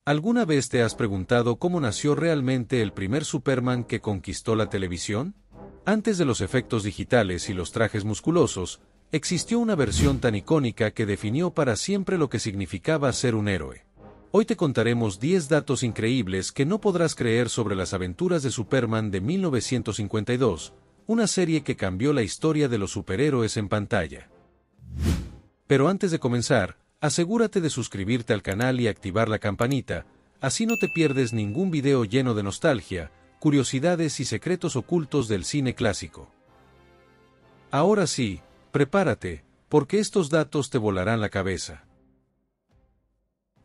¿Alguna vez te has preguntado cómo nació realmente el primer Superman que conquistó la televisión? Antes de los efectos digitales y los trajes musculosos, existió una versión tan icónica que definió para siempre lo que significaba ser un héroe. Hoy te contaremos 10 datos increíbles que no podrás creer sobre las aventuras de Superman de 1952, una serie que cambió la historia de los superhéroes en pantalla. Pero antes de comenzar, asegúrate de suscribirte al canal y activar la campanita, así no te pierdes ningún video lleno de nostalgia, curiosidades y secretos ocultos del cine clásico. Ahora sí, prepárate, porque estos datos te volarán la cabeza.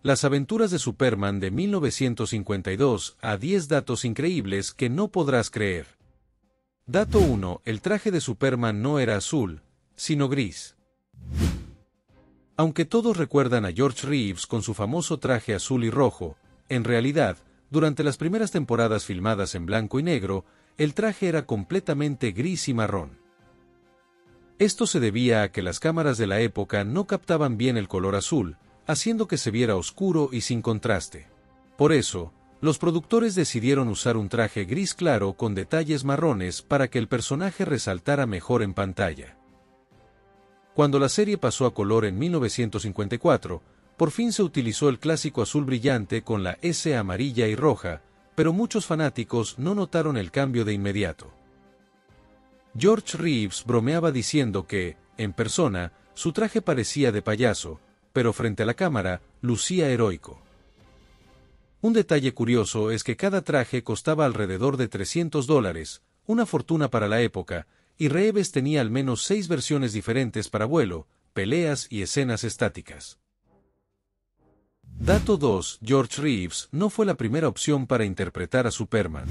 Las aventuras de Superman de 1952 a 10 datos increíbles que no podrás creer. Dato 1. El traje de Superman no era azul, sino gris. Aunque todos recuerdan a George Reeves con su famoso traje azul y rojo, en realidad, durante las primeras temporadas filmadas en blanco y negro, el traje era completamente gris y marrón. Esto se debía a que las cámaras de la época no captaban bien el color azul, haciendo que se viera oscuro y sin contraste. Por eso, los productores decidieron usar un traje gris claro con detalles marrones para que el personaje resaltara mejor en pantalla. Cuando la serie pasó a color en 1954, por fin se utilizó el clásico azul brillante con la S amarilla y roja, pero muchos fanáticos no notaron el cambio de inmediato. George Reeves bromeaba diciendo que, en persona, su traje parecía de payaso, pero frente a la cámara, lucía heroico. Un detalle curioso es que cada traje costaba alrededor de $300, una fortuna para la época, y Reeves tenía al menos 6 versiones diferentes para vuelo, peleas y escenas estáticas. Dato 2. George Reeves no fue la primera opción para interpretar a Superman.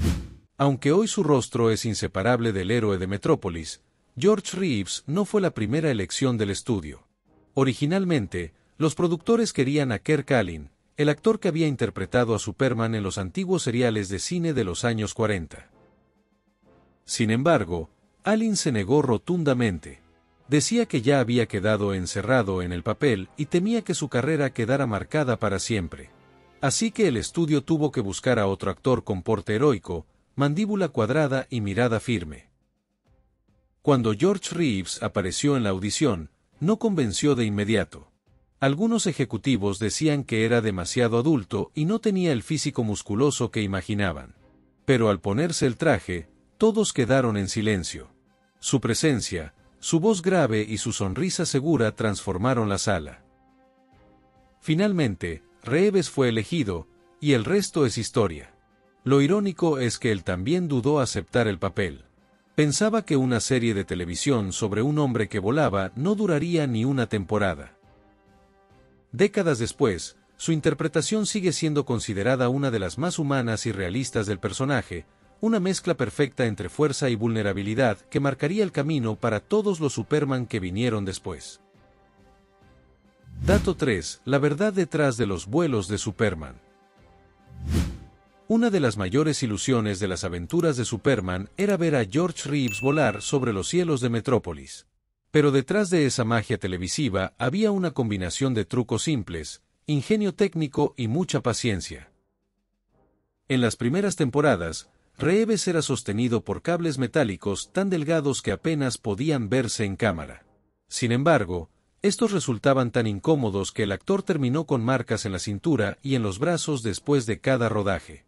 Aunque hoy su rostro es inseparable del héroe de Metrópolis, George Reeves no fue la primera elección del estudio. Originalmente, los productores querían a Kirk Alyn, el actor que había interpretado a Superman en los antiguos seriales de cine de los años 40. Sin embargo, Alyn se negó rotundamente. Decía que ya había quedado encerrado en el papel y temía que su carrera quedara marcada para siempre. Así que el estudio tuvo que buscar a otro actor con porte heroico, mandíbula cuadrada y mirada firme. Cuando George Reeves apareció en la audición, no convenció de inmediato. Algunos ejecutivos decían que era demasiado adulto y no tenía el físico musculoso que imaginaban. Pero al ponerse el traje, todos quedaron en silencio. Su presencia, su voz grave y su sonrisa segura transformaron la sala. Finalmente, Reeves fue elegido, y el resto es historia. Lo irónico es que él también dudó aceptar el papel. Pensaba que una serie de televisión sobre un hombre que volaba no duraría ni una temporada. Décadas después, su interpretación sigue siendo considerada una de las más humanas y realistas del personaje, una mezcla perfecta entre fuerza y vulnerabilidad que marcaría el camino para todos los Superman que vinieron después. Dato 3. La verdad detrás de los vuelos de Superman. Una de las mayores ilusiones de las aventuras de Superman era ver a George Reeves volar sobre los cielos de Metrópolis. Pero detrás de esa magia televisiva había una combinación de trucos simples, ingenio técnico y mucha paciencia. En las primeras temporadas, Reeves era sostenido por cables metálicos tan delgados que apenas podían verse en cámara. Sin embargo, estos resultaban tan incómodos que el actor terminó con marcas en la cintura y en los brazos después de cada rodaje.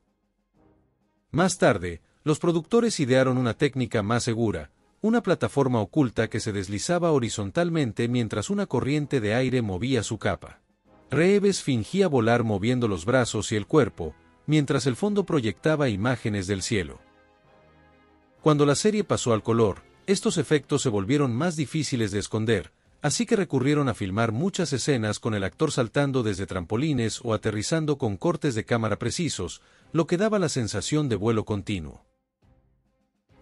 Más tarde, los productores idearon una técnica más segura, una plataforma oculta que se deslizaba horizontalmente mientras una corriente de aire movía su capa. Reeves fingía volar moviendo los brazos y el cuerpo, mientras el fondo proyectaba imágenes del cielo. Cuando la serie pasó al color, estos efectos se volvieron más difíciles de esconder, así que recurrieron a filmar muchas escenas con el actor saltando desde trampolines o aterrizando con cortes de cámara precisos, lo que daba la sensación de vuelo continuo.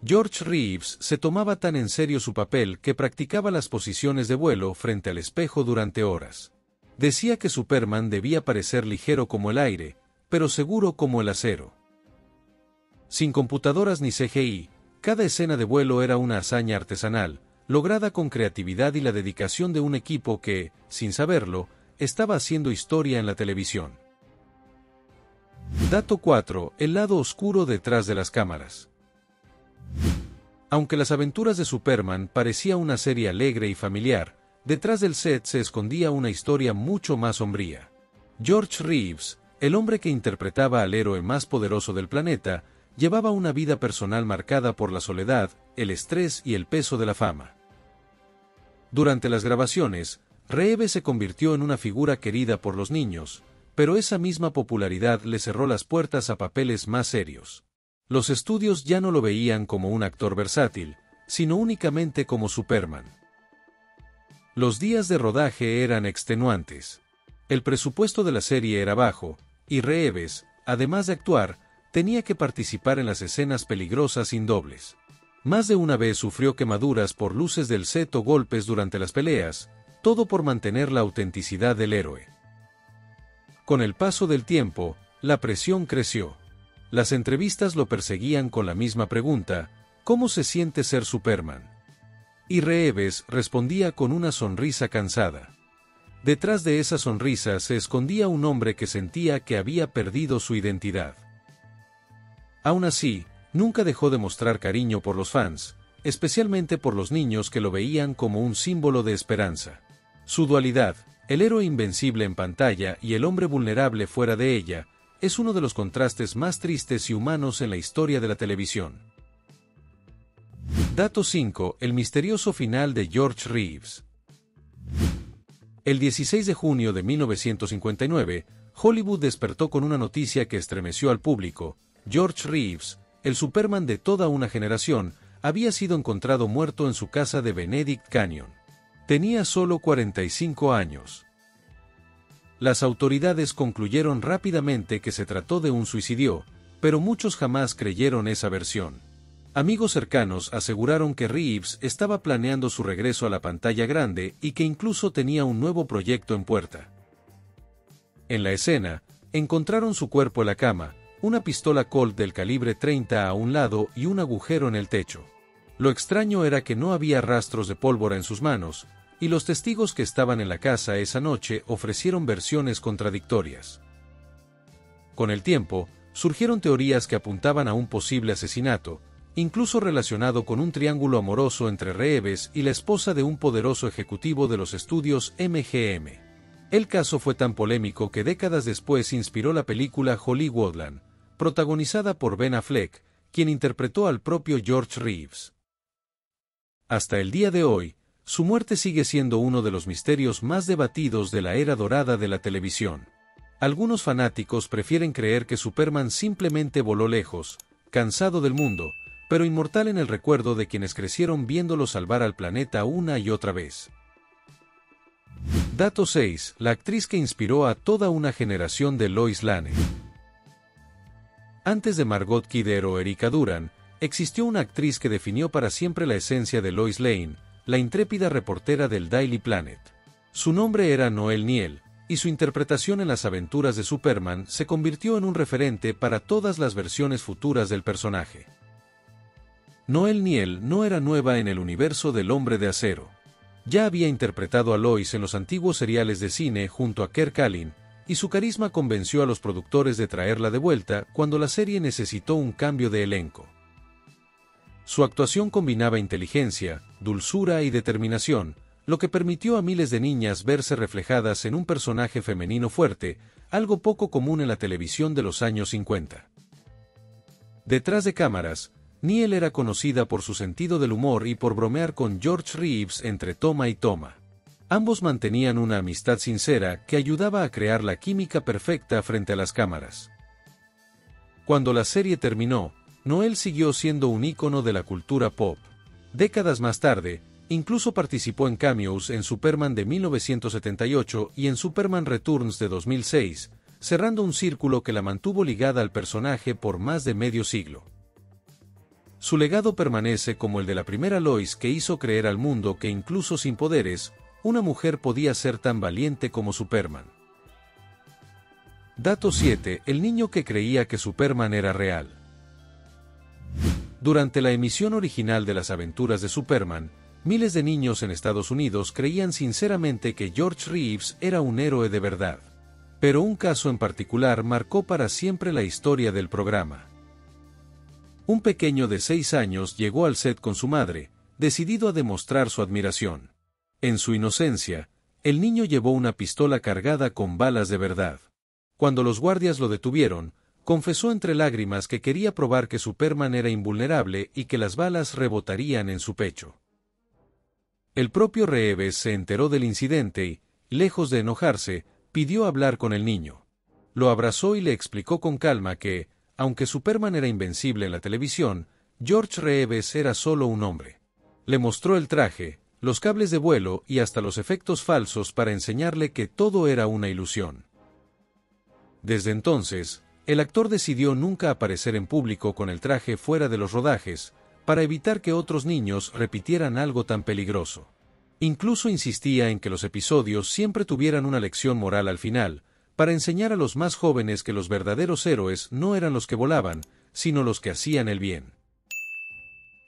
George Reeves se tomaba tan en serio su papel que practicaba las posiciones de vuelo frente al espejo durante horas. Decía que Superman debía parecer ligero como el aire, pero seguro como el acero. Sin computadoras ni CGI, cada escena de vuelo era una hazaña artesanal, lograda con creatividad y la dedicación de un equipo que, sin saberlo, estaba haciendo historia en la televisión. Dato 4. El lado oscuro detrás de las cámaras. Aunque Las aventuras de Superman parecía una serie alegre y familiar, detrás del set se escondía una historia mucho más sombría. George Reeves, el hombre que interpretaba al héroe más poderoso del planeta, llevaba una vida personal marcada por la soledad, el estrés y el peso de la fama. Durante las grabaciones, Reeves se convirtió en una figura querida por los niños, pero esa misma popularidad le cerró las puertas a papeles más serios. Los estudios ya no lo veían como un actor versátil, sino únicamente como Superman. Los días de rodaje eran extenuantes. El presupuesto de la serie era bajo, y Reeves, además de actuar, tenía que participar en las escenas peligrosas sin dobles. Más de una vez sufrió quemaduras por luces del set o golpes durante las peleas, todo por mantener la autenticidad del héroe. Con el paso del tiempo, la presión creció. Las entrevistas lo perseguían con la misma pregunta: ¿cómo se siente ser Superman? Y Reeves respondía con una sonrisa cansada. Detrás de esa sonrisa se escondía un hombre que sentía que había perdido su identidad. Aún así, nunca dejó de mostrar cariño por los fans, especialmente por los niños que lo veían como un símbolo de esperanza. Su dualidad, el héroe invencible en pantalla y el hombre vulnerable fuera de ella, es uno de los contrastes más tristes y humanos en la historia de la televisión. Dato 5. El misterioso final de George Reeves. El 16 de junio de 1959, Hollywood despertó con una noticia que estremeció al público. George Reeves, el Superman de toda una generación, había sido encontrado muerto en su casa de Benedict Canyon. Tenía solo 45 años. Las autoridades concluyeron rápidamente que se trató de un suicidio, pero muchos jamás creyeron esa versión. Amigos cercanos aseguraron que Reeves estaba planeando su regreso a la pantalla grande y que incluso tenía un nuevo proyecto en puerta. En la escena, encontraron su cuerpo en la cama, una pistola Colt del calibre 30 a un lado y un agujero en el techo. Lo extraño era que no había rastros de pólvora en sus manos, y los testigos que estaban en la casa esa noche ofrecieron versiones contradictorias. Con el tiempo, surgieron teorías que apuntaban a un posible asesinato, incluso relacionado con un triángulo amoroso entre Reeves y la esposa de un poderoso ejecutivo de los estudios MGM. El caso fue tan polémico que décadas después inspiró la película Hollywoodland, protagonizada por Ben Affleck, quien interpretó al propio George Reeves. Hasta el día de hoy, su muerte sigue siendo uno de los misterios más debatidos de la era dorada de la televisión. Algunos fanáticos prefieren creer que Superman simplemente voló lejos, cansado del mundo, pero inmortal en el recuerdo de quienes crecieron viéndolo salvar al planeta una y otra vez. Dato 6. La actriz que inspiró a toda una generación de Lois Lane. Antes de Margot Kidder o Erika Duran, existió una actriz que definió para siempre la esencia de Lois Lane, la intrépida reportera del Daily Planet. Su nombre era Noel Neill, y su interpretación en Las aventuras de Superman se convirtió en un referente para todas las versiones futuras del personaje. Noel Neill no era nueva en el universo del Hombre de Acero. Ya había interpretado a Lois en los antiguos seriales de cine junto a Kirk Alyn, y su carisma convenció a los productores de traerla de vuelta cuando la serie necesitó un cambio de elenco. Su actuación combinaba inteligencia, dulzura y determinación, lo que permitió a miles de niñas verse reflejadas en un personaje femenino fuerte, algo poco común en la televisión de los años 50. Detrás de cámaras, Neill era conocida por su sentido del humor y por bromear con George Reeves entre toma y toma. Ambos mantenían una amistad sincera que ayudaba a crear la química perfecta frente a las cámaras. Cuando la serie terminó, Noel siguió siendo un ícono de la cultura pop. Décadas más tarde, incluso participó en cameos en Superman de 1978 y en Superman Returns de 2006, cerrando un círculo que la mantuvo ligada al personaje por más de medio siglo. Su legado permanece como el de la primera Lois que hizo creer al mundo que incluso sin poderes, una mujer podía ser tan valiente como Superman. Dato 7. El niño que creía que Superman era real. Durante la emisión original de Las aventuras de Superman, miles de niños en Estados Unidos creían sinceramente que George Reeves era un héroe de verdad. Pero un caso en particular marcó para siempre la historia del programa. Un pequeño de 6 años llegó al set con su madre, decidido a demostrar su admiración. En su inocencia, el niño llevó una pistola cargada con balas de verdad. Cuando los guardias lo detuvieron, confesó entre lágrimas que quería probar que Superman era invulnerable y que las balas rebotarían en su pecho. El propio Reeves se enteró del incidente y, lejos de enojarse, pidió hablar con el niño. Lo abrazó y le explicó con calma que, aunque Superman era invencible en la televisión, George Reeves era solo un hombre. Le mostró el traje, los cables de vuelo y hasta los efectos falsos para enseñarle que todo era una ilusión. Desde entonces, el actor decidió nunca aparecer en público con el traje fuera de los rodajes, para evitar que otros niños repitieran algo tan peligroso. Incluso insistía en que los episodios siempre tuvieran una lección moral al final, para enseñar a los más jóvenes que los verdaderos héroes no eran los que volaban, sino los que hacían el bien.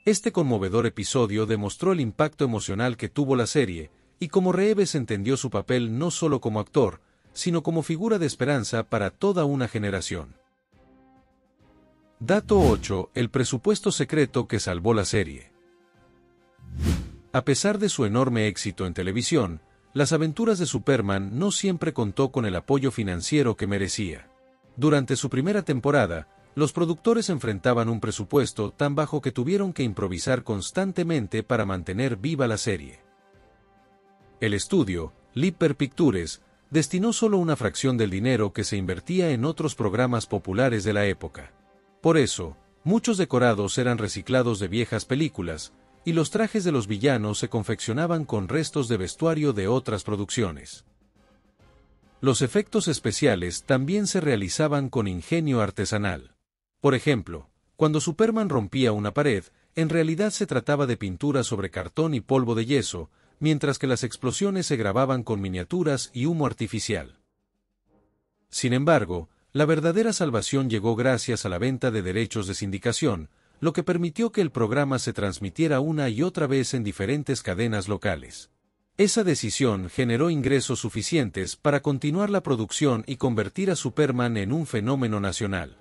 Este conmovedor episodio demostró el impacto emocional que tuvo la serie, y cómo Reeves entendió su papel no solo como actor, sino como figura de esperanza para toda una generación. Dato 8. El presupuesto secreto que salvó la serie. A pesar de su enorme éxito en televisión, Las aventuras de Superman no siempre contó con el apoyo financiero que merecía. Durante su primera temporada, los productores enfrentaban un presupuesto tan bajo que tuvieron que improvisar constantemente para mantener viva la serie. El estudio, Leaper Pictures, destinó solo una fracción del dinero que se invertía en otros programas populares de la época. Por eso, muchos decorados eran reciclados de viejas películas, y los trajes de los villanos se confeccionaban con restos de vestuario de otras producciones. Los efectos especiales también se realizaban con ingenio artesanal. Por ejemplo, cuando Superman rompía una pared, en realidad se trataba de pintura sobre cartón y polvo de yeso, mientras que las explosiones se grababan con miniaturas y humo artificial. Sin embargo, la verdadera salvación llegó gracias a la venta de derechos de sindicación, lo que permitió que el programa se transmitiera una y otra vez en diferentes cadenas locales. Esa decisión generó ingresos suficientes para continuar la producción y convertir a Superman en un fenómeno nacional.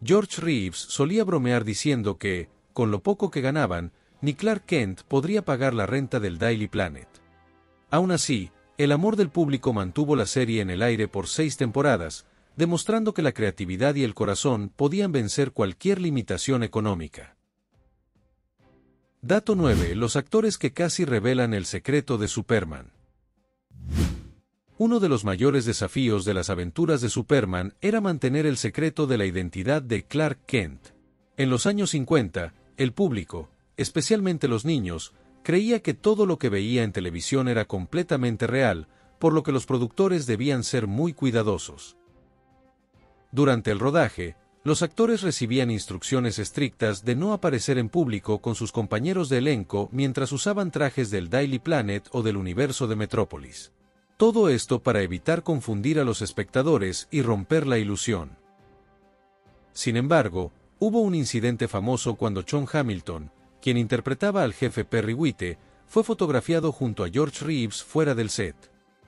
George Reeves solía bromear diciendo que, con lo poco que ganaban, ni Clark Kent podría pagar la renta del Daily Planet. Aún así, el amor del público mantuvo la serie en el aire por 6 temporadas, demostrando que la creatividad y el corazón podían vencer cualquier limitación económica. Dato 9. Los actores que casi revelan el secreto de Superman. Uno de los mayores desafíos de las aventuras de Superman era mantener el secreto de la identidad de Clark Kent. En los años 50, el público, especialmente los niños, creía que todo lo que veía en televisión era completamente real, por lo que los productores debían ser muy cuidadosos. Durante el rodaje, los actores recibían instrucciones estrictas de no aparecer en público con sus compañeros de elenco mientras usaban trajes del Daily Planet o del universo de Metrópolis. Todo esto para evitar confundir a los espectadores y romper la ilusión. Sin embargo, hubo un incidente famoso cuando John Hamilton, quien interpretaba al jefe Perry White, fue fotografiado junto a George Reeves fuera del set.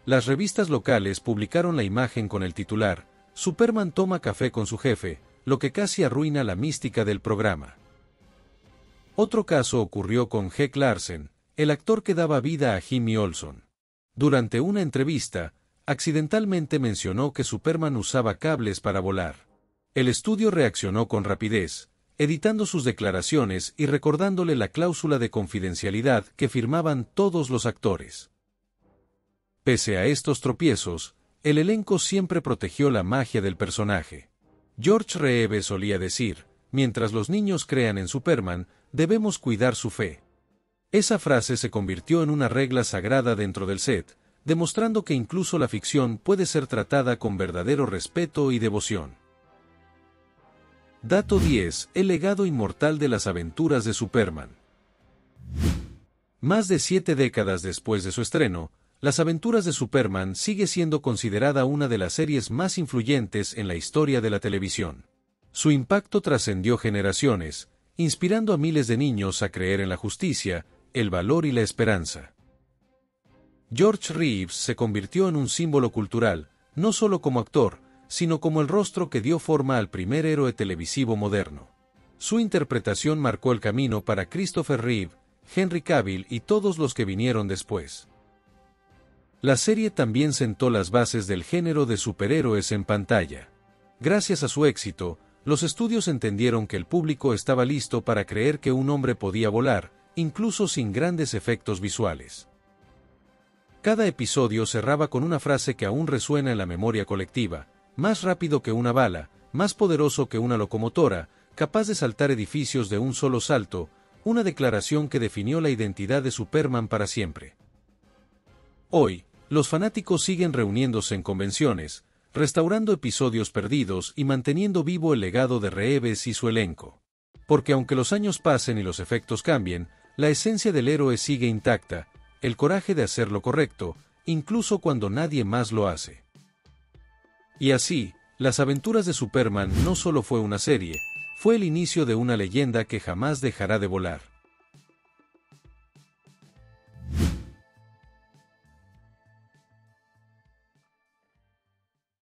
Las revistas locales publicaron la imagen con el titular «Superman toma café con su jefe», lo que casi arruina la mística del programa. Otro caso ocurrió con Hec Larsen, el actor que daba vida a Jimmy Olsen. Durante una entrevista, accidentalmente mencionó que Superman usaba cables para volar. El estudio reaccionó con rapidez, editando sus declaraciones y recordándole la cláusula de confidencialidad que firmaban todos los actores. Pese a estos tropiezos, el elenco siempre protegió la magia del personaje. George Reeves solía decir, mientras los niños crean en Superman, debemos cuidar su fe. Esa frase se convirtió en una regla sagrada dentro del set, demostrando que incluso la ficción puede ser tratada con verdadero respeto y devoción. Dato 10. El legado inmortal de las aventuras de Superman. Más de 7 décadas después de su estreno, Las aventuras de Superman sigue siendo considerada una de las series más influyentes en la historia de la televisión. Su impacto trascendió generaciones, inspirando a miles de niños a creer en la justicia, el valor y la esperanza. George Reeves se convirtió en un símbolo cultural, no solo como actor, sino como el rostro que dio forma al primer héroe televisivo moderno. Su interpretación marcó el camino para Christopher Reeve, Henry Cavill y todos los que vinieron después. La serie también sentó las bases del género de superhéroes en pantalla. Gracias a su éxito, los estudios entendieron que el público estaba listo para creer que un hombre podía volar, incluso sin grandes efectos visuales. Cada episodio cerraba con una frase que aún resuena en la memoria colectiva: más rápido que una bala, más poderoso que una locomotora, capaz de saltar edificios de un solo salto, una declaración que definió la identidad de Superman para siempre. Hoy, los fanáticos siguen reuniéndose en convenciones, restaurando episodios perdidos y manteniendo vivo el legado de Reeves y su elenco. Porque aunque los años pasen y los efectos cambien, la esencia del héroe sigue intacta, el coraje de hacer lo correcto, incluso cuando nadie más lo hace. Y así, Las aventuras de Superman no solo fue una serie, fue el inicio de una leyenda que jamás dejará de volar.